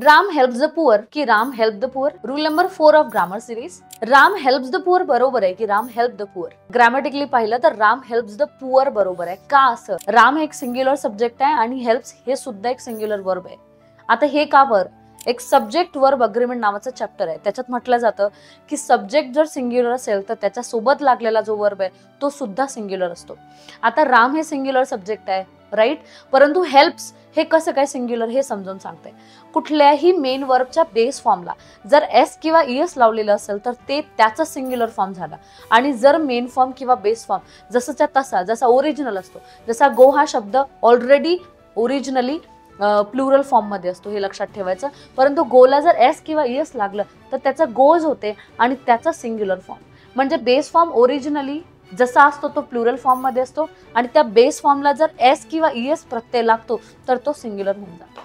Ram helps the poor की Ram help the poor? Rule number 4 of grammar series. Ram helps the poor बरोबर आहे की Ram help the poor? Grammatically पाहिलं तर राम हेल्प्स द पुअर बरोबर आहे. का असं? राम एक सिंग्युलर सब्जेक्ट आहे आणि हेल्प्स हे सुद्धा एक सिंग्युलर वर्ब आहे. आता हे का बर? एक सब्जेक्ट वर्ब अग्रीमेंट नावाचं चॅप्टर आहे, त्याच्यात म्हटलं जातं की सब्जेक्ट जर सिंग्युलर असेल तर त्याच्या सोबत लागलेला जो वर्ब आहे तो सुद्धा सिंग्युलर असतो. आता राम हे सिंग्युलर सब्जेक्ट आहे, राईट, परंतु हेल्प्स हे कसं काय सिंग्युलर हे समजून सांगते. कुठल्याही मेन वर्बच्या बेस फॉर्मला जर एस किंवा ईएस लावलेलं असेल तर ते त्याचा सिंग्युलर फॉर्म झाला. आणि जर मेन फॉर्म किंवा बेस फॉर्म जसंच्या तसा, जसा ओरिजिनल असतो, जसा गो हा शब्द ऑलरेडी ओरिजिनली प्लुरल फॉर्म मध्ये असतो, हे लक्षात ठेवायचं. परंतु गोला जर एस किंवा ईएस लागलं तर त्याचा गोज होते आणि त्याचा सिंग्युलर फॉर्म. म्हणजे बेस फॉर्म ओरिजिनली जसा असतो तो प्लुरल फॉर्म मध्ये असतो आणि त्या बेस फॉर्मला जर एस किंवा ईएस प्रत्यय लागतो तर तो सिंग्युलर होऊन जातो.